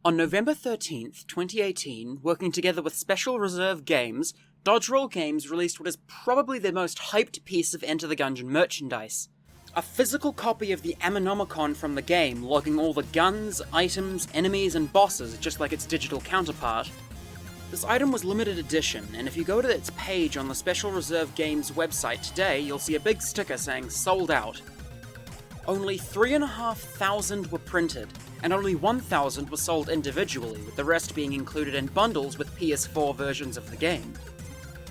On November 13th, 2018, working together with Special Reserve Games, Dodgeroll Games released what is probably their most hyped piece of Enter the Gungeon merchandise. A physical copy of the Ammonomicon from the game, logging all the guns, items, enemies, and bosses just like its digital counterpart. This item was limited edition, and if you go to its page on the Special Reserve Games website today, you'll see a big sticker saying sold out. Only 3,500 were printed, and only 1,000 were sold individually, with the rest being included in bundles with PS4 versions of the game.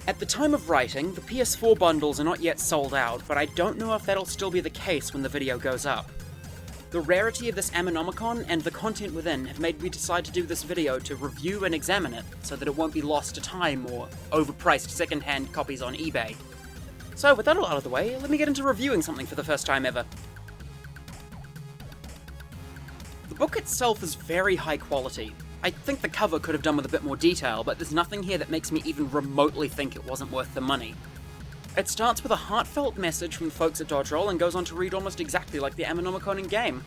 At the time of writing, the PS4 bundles are not yet sold out, but I don't know if that'll still be the case when the video goes up. The rarity of this Ammonomicon and the content within have made me decide to do this video to review and examine it, so that it won't be lost to time or overpriced second-hand copies on eBay. So with that all out of the way, let me get into reviewing something for the first time ever. The book itself is very high quality. I think the cover could have done with a bit more detail, but there's nothing here that makes me even remotely think it wasn't worth the money. It starts with a heartfelt message from the folks at Dodgeroll and goes on to read almost exactly like the Ammonomicon in-game.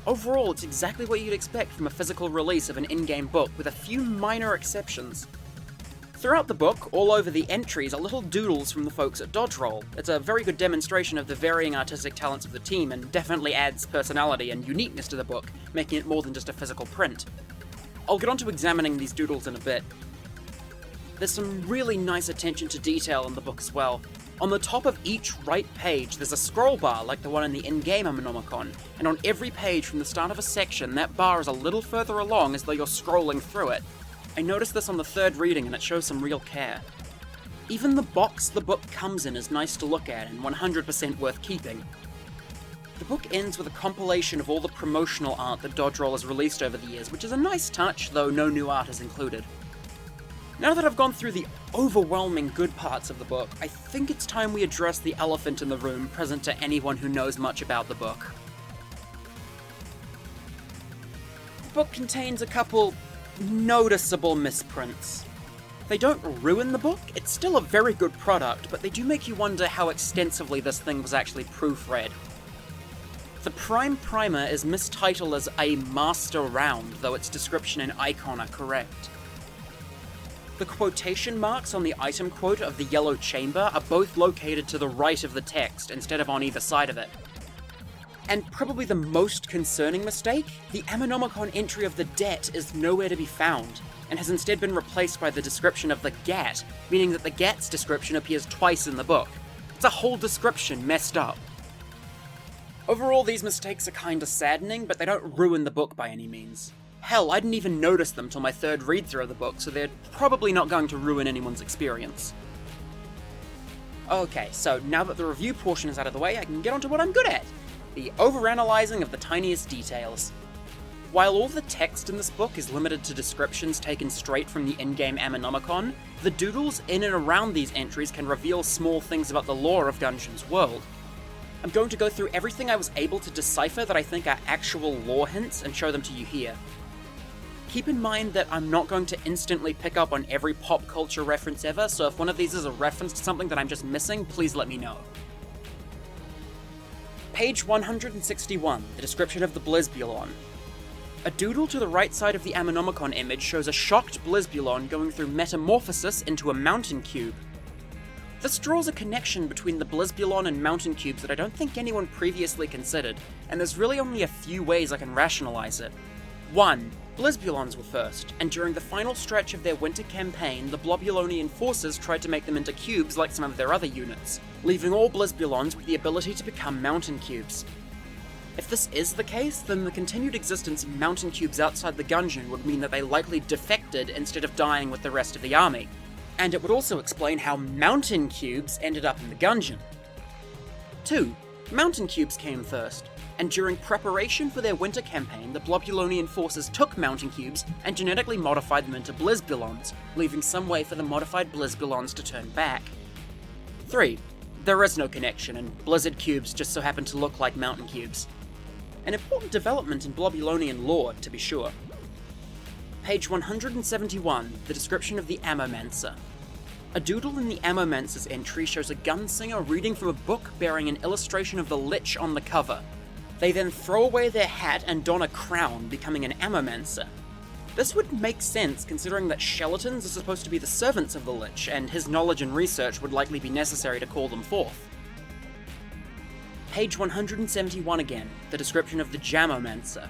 Overall, it's exactly what you'd expect from a physical release of an in-game book, with a few minor exceptions. Throughout the book, all over the entries are little doodles from the folks at Dodgeroll. It's a very good demonstration of the varying artistic talents of the team, and definitely adds personality and uniqueness to the book, making it more than just a physical print. I'll get on to examining these doodles in a bit. There's some really nice attention to detail in the book as well. On the top of each right page, there's a scroll bar like the one in the in-game Ammonomicon, and on every page from the start of a section, that bar is a little further along as though you're scrolling through it. I noticed this on the third reading, and it shows some real care. Even the box the book comes in is nice to look at and 100% worth keeping. The book ends with a compilation of all the promotional art that Dodgeroll has released over the years, which is a nice touch, though no new art is included. Now that I've gone through the overwhelming good parts of the book, I think it's time we address the elephant in the room present to anyone who knows much about the book. The book contains a couple noticeable misprints. They don't ruin the book, it's still a very good product, but they do make you wonder how extensively this thing was actually proofread. The Prime Primer is mistitled as a Master Round, though its description and icon are correct. The quotation marks on the item quote of the Yellow Chamber are both located to the right of the text, instead of on either side of it. And probably the most concerning mistake, the Ammonomicon entry of the debt is nowhere to be found, and has instead been replaced by the description of the GAT, meaning that the GAT's description appears twice in the book. It's a whole description messed up. Overall, these mistakes are kinda saddening, but they don't ruin the book by any means. Hell, I didn't even notice them till my third read-through of the book, so they're probably not going to ruin anyone's experience. Okay, so now that the review portion is out of the way, I can get on to what I'm good at. The overanalyzing of the tiniest details. While all the text in this book is limited to descriptions taken straight from the in-game Ammonomicon, the doodles in and around these entries can reveal small things about the lore of Gungeon's world. I'm going to go through everything I was able to decipher that I think are actual lore hints and show them to you here. Keep in mind that I'm not going to instantly pick up on every pop culture reference ever, so if one of these is a reference to something that I'm just missing, please let me know. Page 161, the description of the Blizzbulon. A doodle to the right side of the Ammonomicon image shows a shocked Blizzbulon going through metamorphosis into a mountain cube. This draws a connection between the Blizzbulon and mountain cubes that I don't think anyone previously considered, and there's really only a few ways I can rationalize it. 1. Blizzbulons were first, and during the final stretch of their winter campaign, the Blobulonian forces tried to make them into cubes like some of their other units, leaving all Blizzbulons with the ability to become mountain cubes. If this is the case, then the continued existence of mountain cubes outside the Gungeon would mean that they likely defected instead of dying with the rest of the army, and it would also explain how mountain cubes ended up in the Gungeon. 2. Mountain cubes came first, and during preparation for their winter campaign, the Blobulonian forces took mountain cubes and genetically modified them into Blizzbulons, leaving some way for the modified Blizzbulons to turn back. 3. There is no connection, and Blizzard cubes just so happen to look like mountain cubes. An important development in Blobulonian lore, to be sure. Page 171, the description of the Ammomancer. A doodle in the Ammomancer's entry shows a gunslinger reading from a book bearing an illustration of the Lich on the cover. They then throw away their hat and don a crown, becoming an Ammomancer. This would make sense considering that Skeletons are supposed to be the servants of the Lich, and his knowledge and research would likely be necessary to call them forth. Page 171 again, the description of the Jammomancer.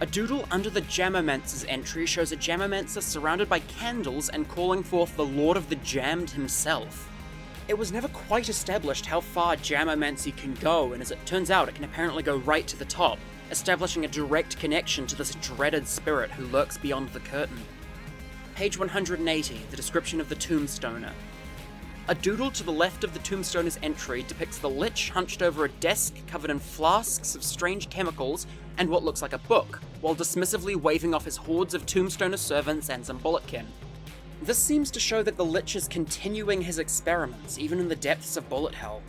A doodle under the Jammomancer's entry shows a Jammomancer surrounded by candles and calling forth the Lord of the Jammed himself. It was never quite established how far Jammomancy can go, and as it turns out it can apparently go right to the top, establishing a direct connection to this dreaded spirit who lurks beyond the curtain. Page 180, the description of the Tombstoner. A doodle to the left of the Tombstoner's entry depicts the Lich hunched over a desk covered in flasks of strange chemicals and what looks like a book, while dismissively waving off his hordes of Tombstoner servants and some bulletkin. This seems to show that the Lich is continuing his experiments, even in the depths of bullet hell.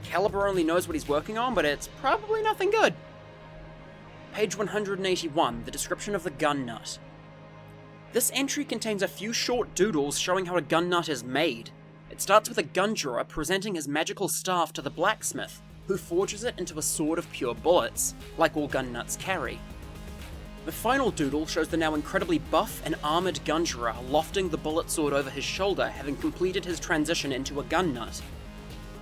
Caliber only knows what he's working on, but it's probably nothing good. Page 181, the description of the gun nut. This entry contains a few short doodles showing how a gun nut is made. It starts with a gun drawer presenting his magical staff to the blacksmith, who forges it into a sword of pure bullets, like all gun nuts carry. The final doodle shows the now incredibly buff and armoured gun drawer lofting the bullet sword over his shoulder, having completed his transition into a gun nut.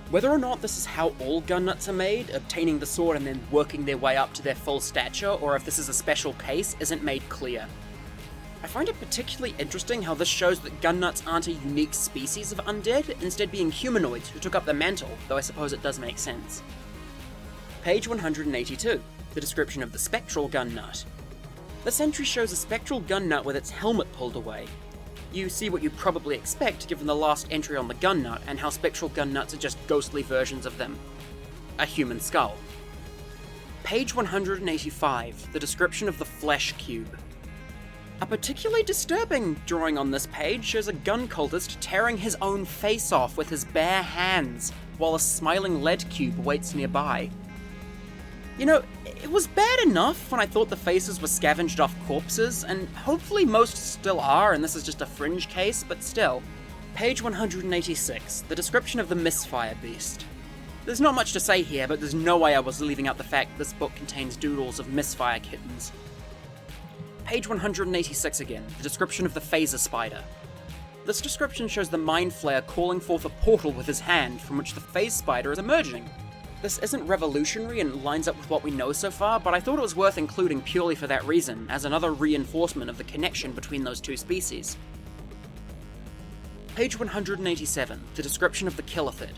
Whether or not this is how all gun nuts are made, obtaining the sword and then working their way up to their full stature, or if this is a special case, isn't made clear. I find it particularly interesting how this shows that gun nuts aren't a unique species of undead, instead being humanoids who took up the mantle, though I suppose it does make sense. Page 182, the description of the spectral gun nut. This entry shows a spectral gun nut with its helmet pulled away. You see what you'd probably expect given the last entry on the gun nut and how spectral gun nuts are just ghostly versions of them. A human skull. Page 185, the description of the flesh cube. A particularly disturbing drawing on this page shows a gun cultist tearing his own face off with his bare hands, while a smiling lead cube waits nearby. You know, it was bad enough when I thought the faces were scavenged off corpses, and hopefully most still are, and this is just a fringe case, but still. Page 186, the description of the Misfire Beast. There's not much to say here, but there's no way I was leaving out the fact this book contains doodles of Misfire kittens. Page 186 again, the description of the Phaser Spider. This description shows the Mind Flayer calling forth a portal with his hand from which the Phase Spider is emerging. This isn't revolutionary and lines up with what we know so far, but I thought it was worth including purely for that reason, as another reinforcement of the connection between those two species. Page 187, the description of the Killithid.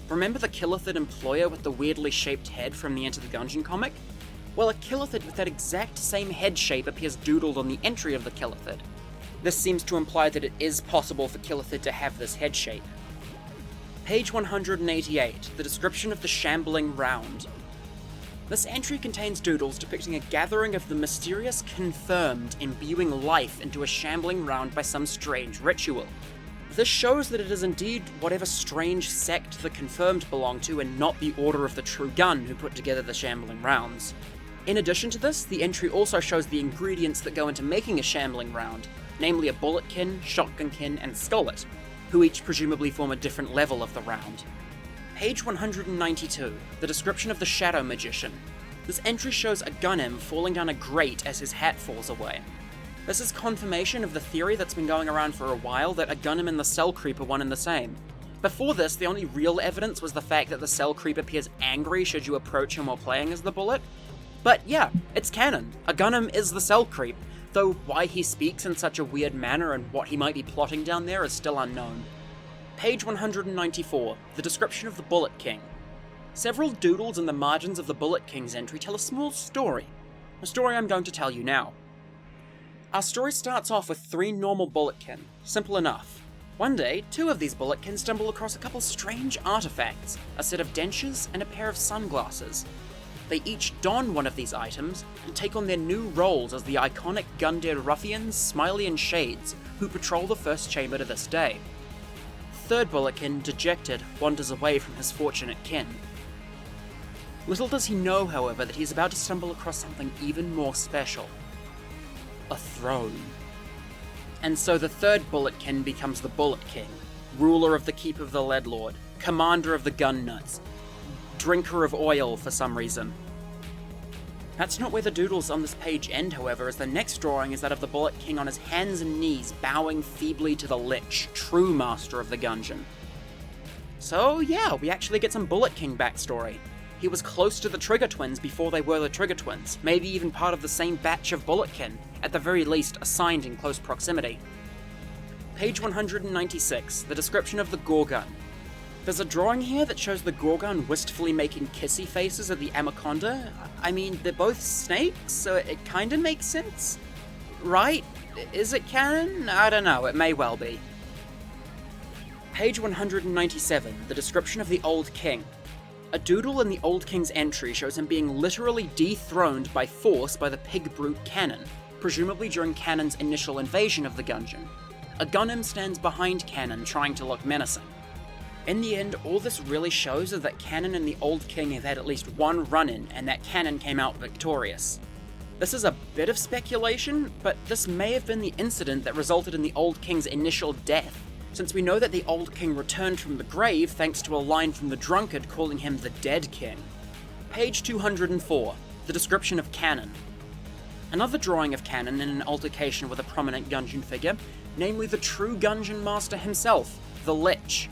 Remember the Killithid employer with the weirdly shaped head from the Enter the Gungeon comic? Well, a Killithid with that exact same head shape appears doodled on the entry of the Killithid. This seems to imply that it is possible for Killithid to have this head shape. Page 188, the description of the Shambling Round. This entry contains doodles depicting a gathering of the mysterious Confirmed imbuing life into a shambling round by some strange ritual. This shows that it is indeed whatever strange sect the Confirmed belong to and not the Order of the True Gun who put together the Shambling Rounds. In addition to this, the entry also shows the ingredients that go into making a Shambling Round, namely a bulletkin, shotgunkin, and skullet, who each presumably form a different level of the round. Page 192, the description of the Shadow Magician. This entry shows a Gunnim falling down a grate as his hat falls away. This is confirmation of the theory that's been going around for a while that a Gunnim and the Cell Creep are one and the same. Before this, the only real evidence was the fact that the Cell Creep appears angry should you approach him while playing as the Bullet. But yeah, it's canon. A Gunnim is the Cell Creep, though why he speaks in such a weird manner and what he might be plotting down there is still unknown. Page 194, the description of the Bullet King. Several doodles in the margins of the Bullet King's entry tell a small story. A story I'm going to tell you now. Our story starts off with 3 normal Bulletkin. Simple enough. One day, 2 of these Bulletkin stumble across a couple strange artifacts, a set of dentures and a pair of sunglasses. They each don one of these items and take on their new roles as the iconic Gundead ruffians Smiley and Shades, who patrol the first chamber to this day. Third Bulletkin, dejected, wanders away from his fortunate kin. Little does he know, however, that he's about to stumble across something even more special. A throne. And so the third Bulletkin becomes the Bullet King, ruler of the Keep of the Lead Lord, commander of the Gun Nuts, drinker of oil for some reason. That's not where the doodles on this page end, however, as the next drawing is that of the Bullet King on his hands and knees, bowing feebly to the Lich, true master of the Gungeon. So yeah, we actually get some Bullet King backstory. He was close to the Trigger Twins before they were the Trigger Twins, maybe even part of the same batch of Bulletkin, at the very least assigned in close proximity. Page 196, the description of the Gorgon. There's a drawing here that shows the Gorgon wistfully making kissy faces at the Anaconda. I mean, they're both snakes, so it kinda makes sense. Right? Is it canon? I don't know, it may well be. Page 197, the description of the Old King. A doodle in the Old King's entry shows him being literally dethroned by force by the pig brute Cannon, presumably during Cannon's initial invasion of the Gungeon. A Gunnim stands behind Cannon, trying to look menacing. In the end, all this really shows is that Cannon and the Old King have had at least one run-in, and that Cannon came out victorious. This is a bit of speculation, but this may have been the incident that resulted in the Old King's initial death, since we know that the Old King returned from the grave thanks to a line from the drunkard calling him the Dead King. Page 204, the description of Cannon. Another drawing of Cannon in an altercation with a prominent Gungeon figure, namely the true Gungeon master himself, the Lich.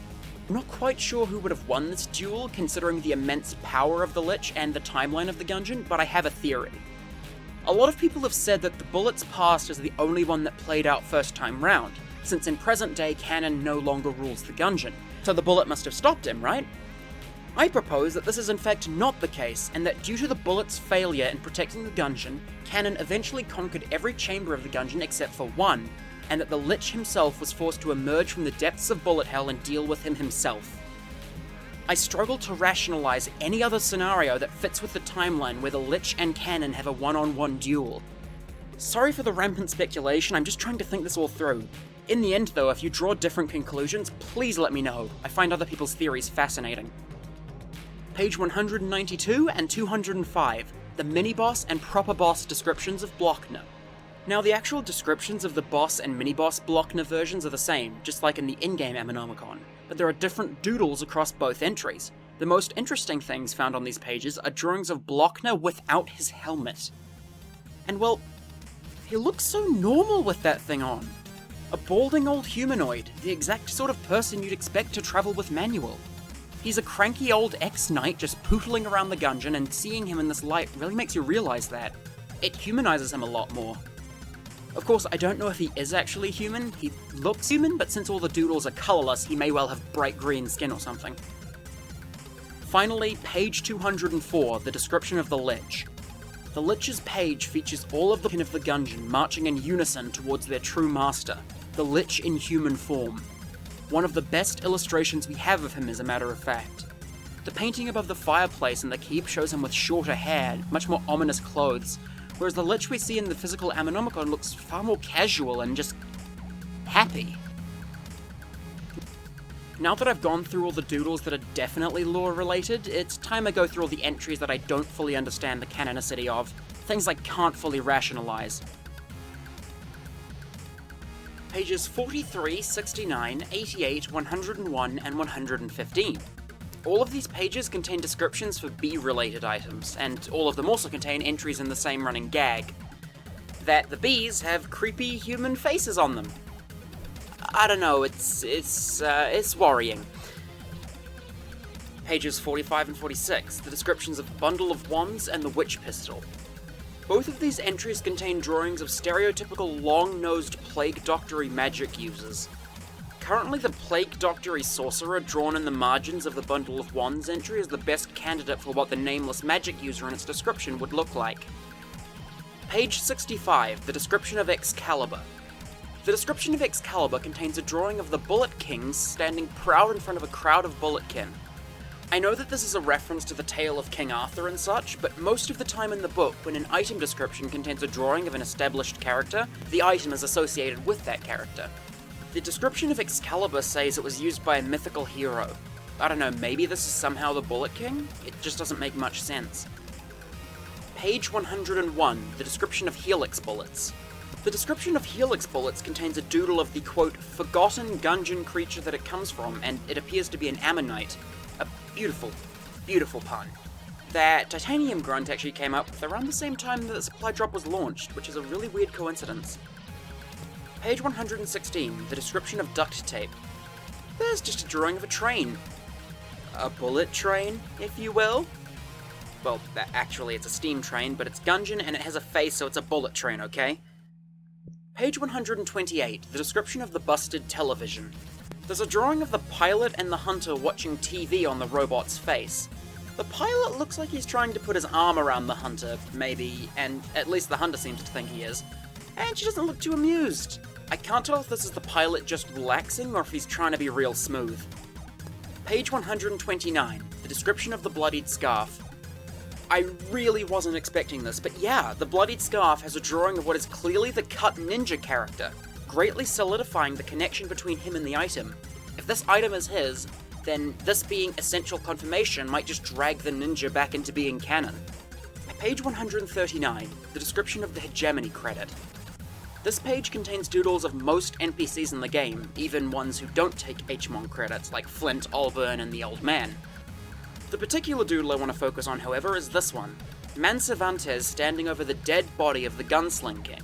I'm not quite sure who would have won this duel, considering the immense power of the Lich and the timeline of the Gungeon, but I have a theory. A lot of people have said that the Bullet's past is the only one that played out first time round, since in present day Cannon no longer rules the Gungeon, so the Bullet must have stopped him, right? I propose that this is in fact not the case, and that due to the Bullet's failure in protecting the Gungeon, Cannon eventually conquered every chamber of the Gungeon except for one, and that the Lich himself was forced to emerge from the depths of Bullet Hell and deal with him himself. I struggle to rationalize any other scenario that fits with the timeline where the Lich and Cannon have a one-on-one duel. Sorry for the rampant speculation, I'm just trying to think this all through. In the end though, if you draw different conclusions, please let me know. I find other people's theories fascinating. Page 192 and 205, the mini-boss and proper boss descriptions of Blockner. Now the actual descriptions of the boss and mini-boss Blockner versions are the same, just like in the in-game Ammonomicon, but there are different doodles across both entries. The most interesting things found on these pages are drawings of Blockner without his helmet. And well, he looks so normal with that thing on. A balding old humanoid, the exact sort of person you'd expect to travel with Manuel. He's a cranky old ex-knight just pootling around the Gungeon, and seeing him in this light really makes you realize that. It humanizes him a lot more. Of course, I don't know if he is actually human. He looks human, but since all the doodles are colorless, he may well have bright green skin or something. Finally, page 204, the description of the Lich. The Lich's page features all of the Gungeon marching in unison towards their true master, the Lich in human form. One of the best illustrations we have of him, as a matter of fact. The painting above the fireplace in the keep shows him with shorter hair, much more ominous clothes, whereas the Lich we see in the physical Ammonomicon looks far more casual and just happy. Now that I've gone through all the doodles that are definitely lore-related, it's time I go through all the entries that I don't fully understand the canonicity of, things I can't fully rationalize. Pages 43, 69, 88, 101, and 115. All of these pages contain descriptions for bee-related items, and all of them also contain entries in the same running gag. That the bees have creepy human faces on them. I don't know, it's worrying. Pages 45 and 46, the descriptions of Bundle of Wands and the Witch Pistol. Both of these entries contain drawings of stereotypical long-nosed Plague Doctory magic users. Currently, the Plague Doctory sorcerer drawn in the margins of the Bundle of Wands entry is the best candidate for what the nameless magic user in its description would look like. Page 65, the description of Excalibur. The description of Excalibur contains a drawing of the Bullet Kings standing proud in front of a crowd of Bulletkin. I know that this is a reference to the tale of King Arthur and such, but most of the time in the book, when an item description contains a drawing of an established character, the item is associated with that character. The description of Excalibur says it was used by a mythical hero. I don't know, maybe this is somehow the Bullet King? It just doesn't make much sense. Page 101, the description of Helix bullets. The description of Helix bullets contains a doodle of the, quote, forgotten Gungeon creature that it comes from, and it appears to be an ammonite. A beautiful, beautiful pun. that Titanium Grunt actually came up with around the same time that the supply drop was launched, which is a really weird coincidence. Page 116, the description of duct tape. There's just a drawing of a train. A bullet train, if you will. Well, actually it's a steam train, but it's Gungeon and it has a face, so it's a bullet train, okay? Page 128, the description of the busted television. There's a drawing of the pilot and the hunter watching TV on the robot's face. The pilot looks like he's trying to put his arm around the hunter, maybe, and at least the hunter seems to think he is. And she doesn't look too amused. I can't tell if this is the pilot just relaxing or if he's trying to be real smooth. Page 129, the description of the bloodied scarf. I really wasn't expecting this, but yeah, the bloodied scarf has a drawing of what is clearly the cut ninja character, greatly solidifying the connection between him and the item. If this item is his, then this being essential confirmation might just drag the ninja back into being canon. Page 139, the description of the hegemony credit. This page contains doodles of most NPCs in the game, even ones who don't take HMON credits, like Flint, Allburn, and the Old Man. The particular doodle I want to focus on, however, is this one, Mancervantes standing over the dead body of the Gunsling King.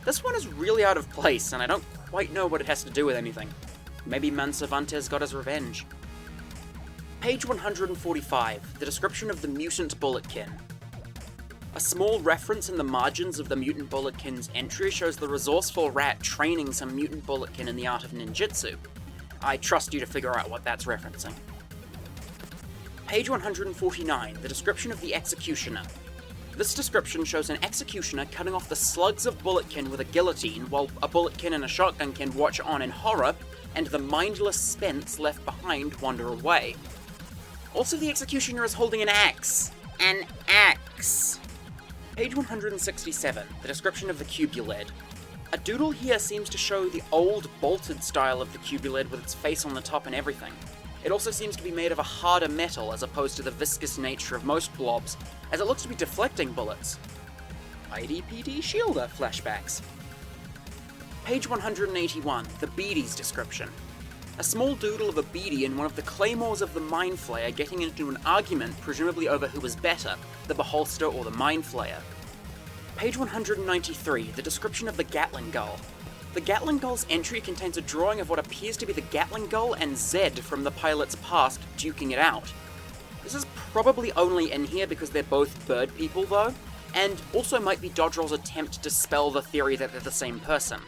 This one is really out of place, and I don't quite know what it has to do with anything. Maybe Mancervantes got his revenge. Page 145, the description of the mutant Bulletkin. A small reference in the margins of the mutant Bulletkin's entry shows the resourceful rat training some mutant Bulletkin in the art of ninjutsu. I trust you to figure out what that's referencing. Page 149, the description of the Executioner. This description shows an executioner cutting off the slugs of Bulletkin with a guillotine, while a Bulletkin and a shotgun can watch on in horror, and the mindless Spence left behind wander away. Also, the executioner is holding an axe. An axe! Page 167, the description of the Cubulid. A doodle here seems to show the old bolted style of the Cubulid with its face on the top and everything. It also seems to be made of a harder metal as opposed to the viscous nature of most blobs, as it looks to be deflecting bullets. IDPD Shielder flashbacks. Page 181, the Beady's description. A small doodle of a Beady and one of the claymores of the Mind Flayer getting into an argument, presumably over who was better, the Beholster or the Mind Flayer. Page 193, the description of the Gatling Gull. The Gatling Gull's entry contains a drawing of what appears to be the Gatling Gull and Zed from the pilot's past duking it out. This is probably only in here because they're both bird people though, and also might be Dodgerel's attempt to dispel the theory that they're the same person.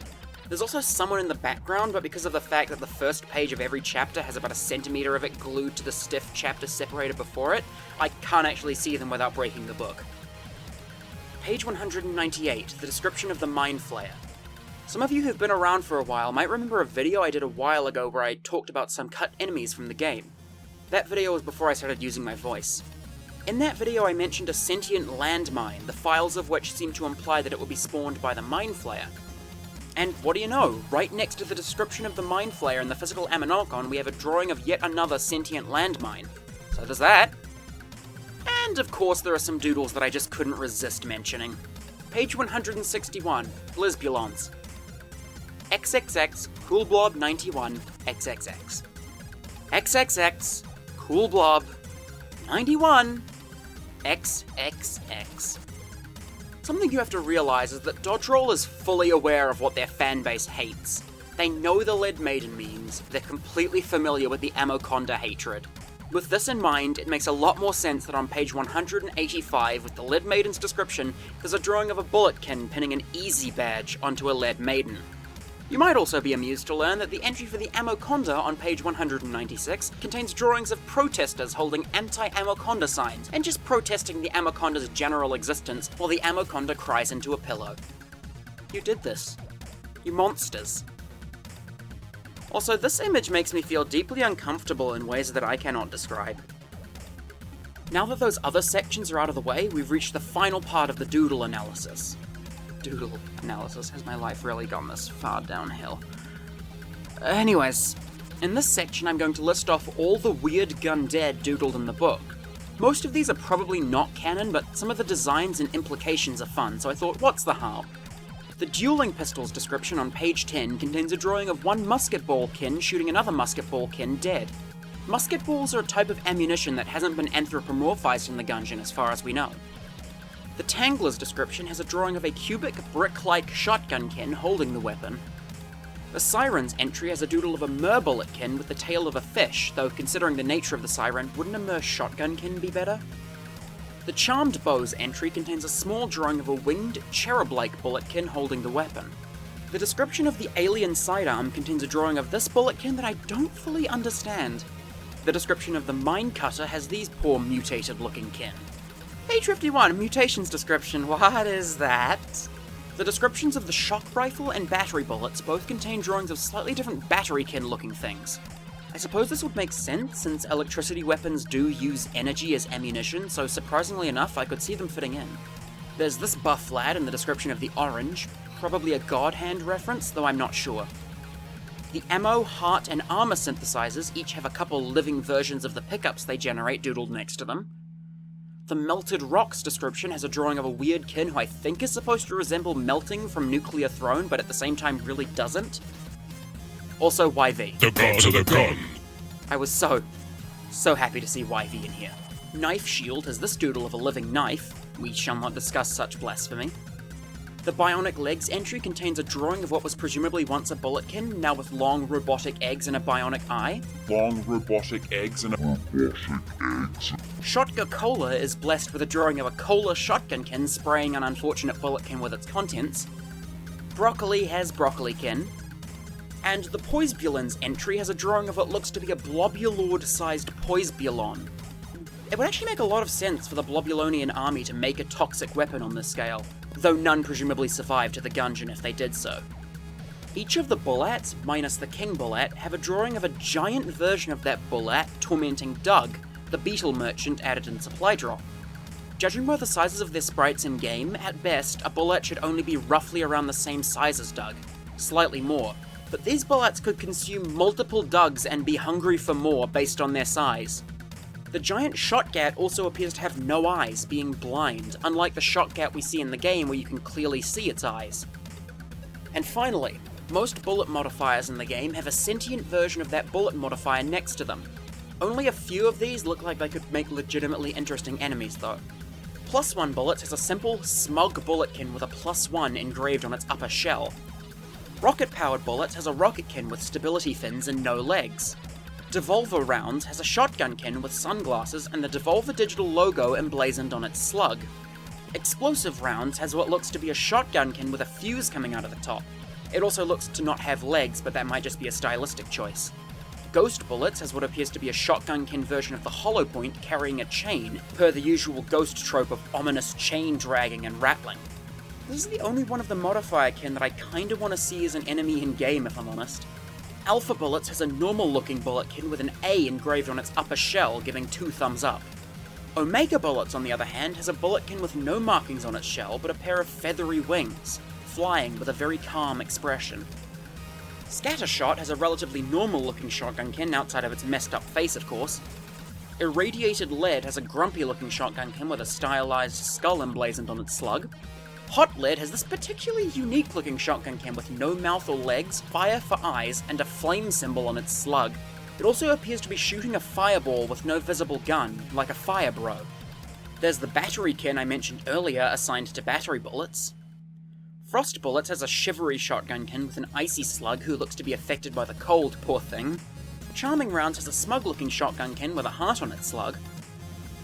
There's also someone in the background, but because of the fact that the first page of every chapter has about a centimeter of it glued to the stiff chapter separated before it, I can't actually see them without breaking the book. Page 198, the description of the Mind Flayer. Some of you who've been around for a while might remember a video I did a while ago where I talked about some cut enemies from the game. That video was before I started using my voice. In that video I mentioned a sentient landmine, the files of which seem to imply that it would be spawned by the Mind Flayer. And what do you know, right next to the description of the Mind Flayer in the physical Ammonomicon we have a drawing of yet another sentient landmine. So there's that. And of course there are some doodles that I just couldn't resist mentioning. Page 161, Blizbulons. XXX, Cool Blob 91, XXX. XXX, Cool Blob 91, XXX. Something you have to realize is that Dodgerel is fully aware of what their fanbase hates. They know the Lead Maiden memes, they're completely familiar with the Ammoconda hatred. With this in mind, it makes a lot more sense that on page 185 with the Lead Maiden's description, there's a drawing of a Bulletkin pinning an Easy badge onto a Lead Maiden. You might also be amused to learn that the entry for the Ammoconda on page 196 contains drawings of protesters holding anti-Ammoconda signs and just protesting the Ammoconda's general existence while the Ammoconda cries into a pillow. You did this. You monsters. Also, this image makes me feel deeply uncomfortable in ways that I cannot describe. Now that those other sections are out of the way, we've reached the final part of the doodle analysis. Doodle analysis. Has my life really gone this far downhill? Anyways, in this section I'm going to list off all the weird Gundead doodled in the book. Most of these are probably not canon, but some of the designs and implications are fun, so I thought, what's the harm? The dueling pistols description on page 10 contains a drawing of one musketball kin shooting another musketball kin dead. Musket balls are a type of ammunition that hasn't been anthropomorphized in the Gungeon as far as we know. The Tangler's description has a drawing of a cubic, brick-like shotgunkin holding the weapon. The Siren's entry has a doodle of a Merbulletkin with the tail of a fish, though considering the nature of the Siren, wouldn't a Mer shotgunkin be better? The Charmed Bow's entry contains a small drawing of a winged, cherub-like bulletkin holding the weapon. The description of the alien sidearm contains a drawing of this bulletkin that I don't fully understand. The description of the Mine Cutter has these poor mutated-looking kin. Page 51, mutations description, what is that? The descriptions of the shock rifle and battery bullets both contain drawings of slightly different battery-kin-looking things. I suppose this would make sense, since electricity weapons do use energy as ammunition, so surprisingly enough, I could see them fitting in. There's this buff lad in the description of the orange, probably a God Hand reference, though I'm not sure. The ammo, heart, and armor synthesizers each have a couple living versions of the pickups they generate doodled next to them. The Melted Rocks description has a drawing of a weird kin who I think is supposed to resemble Melting from Nuclear Throne, but at the same time really doesn't. Also YV. The god of the gun! I was so happy to see YV in here. Knife Shield has this doodle of a living knife. We shall not discuss such blasphemy. The Bionic Legs entry contains a drawing of what was presumably once a bulletkin, now with long robotic eggs and a bionic eye. Long robotic eggs and Shotgun Cola is blessed with a drawing of a cola shotgunkin spraying an unfortunate bulletkin with its contents. Broccoli has broccolikin. And the Poisbulon's entry has a drawing of what looks to be a Blobulord-sized Poisbulon. It would actually make a lot of sense for the Blobulonian army to make a toxic weapon on this scale, though none presumably survived to the Gungeon if they did so. Each of the Bullats, minus the King Bullat, have a drawing of a giant version of that Bullat tormenting Doug, the beetle merchant added in Supply Drop. Judging by the sizes of their sprites in-game, at best, a Bullat should only be roughly around the same size as Doug, slightly more, but these Bullats could consume multiple Dougs and be hungry for more based on their size. The giant Shotgat also appears to have no eyes, being blind, unlike the Shotgat we see in the game where you can clearly see its eyes. And finally, most bullet modifiers in the game have a sentient version of that bullet modifier next to them. Only a few of these look like they could make legitimately interesting enemies though. +1 Bullets has a simple, smug bulletkin with a +1 engraved on its upper shell. Rocket-powered Bullets has a rocketkin with stability fins and no legs. Devolver Rounds has a shotgunkin with sunglasses and the Devolver Digital logo emblazoned on its slug. Explosive Rounds has what looks to be a shotgunkin with a fuse coming out of the top. It also looks to not have legs, but that might just be a stylistic choice. Ghost Bullets has what appears to be a shotgunkin version of the hollow point carrying a chain, per the usual ghost trope of ominous chain dragging and rattling. This is the only one of the modifier kin that I kinda want to see as an enemy in-game, if I'm honest. Alpha Bullets has a normal-looking bulletkin with an A engraved on its upper shell, giving 2 thumbs up. Omega Bullets, on the other hand, has a bulletkin with no markings on its shell, but a pair of feathery wings, flying with a very calm expression. Scattershot has a relatively normal-looking shotgunkin outside of its messed-up face, of course. Irradiated Lead has a grumpy-looking shotgunkin with a stylized skull emblazoned on its slug. Hot Lead has this particularly unique-looking shotgunkin with no mouth or legs, fire for eyes, and a flame symbol on its slug. It also appears to be shooting a fireball with no visible gun, like a fire bro. There's the battery kin I mentioned earlier assigned to battery bullets. Frost Bullets has a shivery shotgunkin with an icy slug who looks to be affected by the cold, poor thing. Charming Rounds has a smug-looking shotgunkin with a heart on its slug.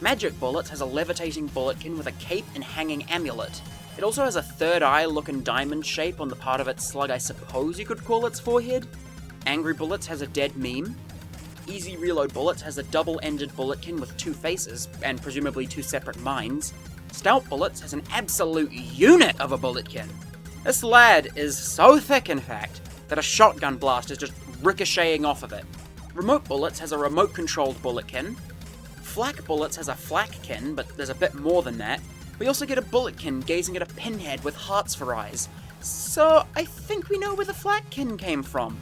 Magic Bullets has a levitating bulletkin with a cape and hanging amulet. It also has a third eye-looking diamond shape on the part of its slug I suppose you could call its forehead. Angry Bullets has a dead meme. Easy Reload Bullets has a double-ended bulletkin with 2 faces, and presumably 2 separate minds. Stout Bullets has an absolute unit of a bulletkin. This lad is so thick, in fact, that a shotgun blast is just ricocheting off of it. Remote Bullets has a remote-controlled bulletkin. Flak Bullets has a flakkin, but there's a bit more than that. We also get a bulletkin gazing at a pinhead with hearts for eyes. So I think we know where the flakkin came from.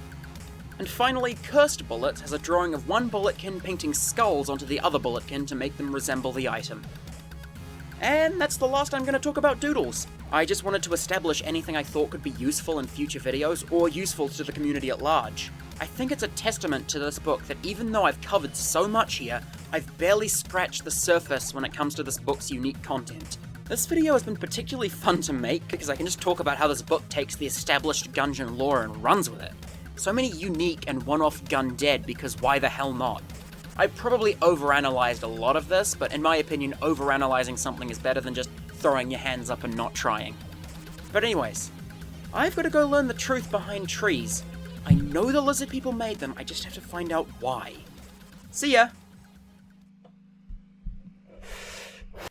And finally, Cursed Bullets has a drawing of one bulletkin painting skulls onto the other bulletkin to make them resemble the item. And that's the last I'm going to talk about doodles. I just wanted to establish anything I thought could be useful in future videos, or useful to the community at large. I think it's a testament to this book that even though I've covered so much here, I've barely scratched the surface when it comes to this book's unique content. This video has been particularly fun to make because I can just talk about how this book takes the established Gungeon lore and runs with it. So many unique and one-off gun dead because why the hell not? I probably overanalyzed a lot of this, but in my opinion, overanalyzing something is better than just throwing your hands up and not trying. But anyways, I've got to go learn the truth behind trees. I know the lizard people made them, I just have to find out why. See ya!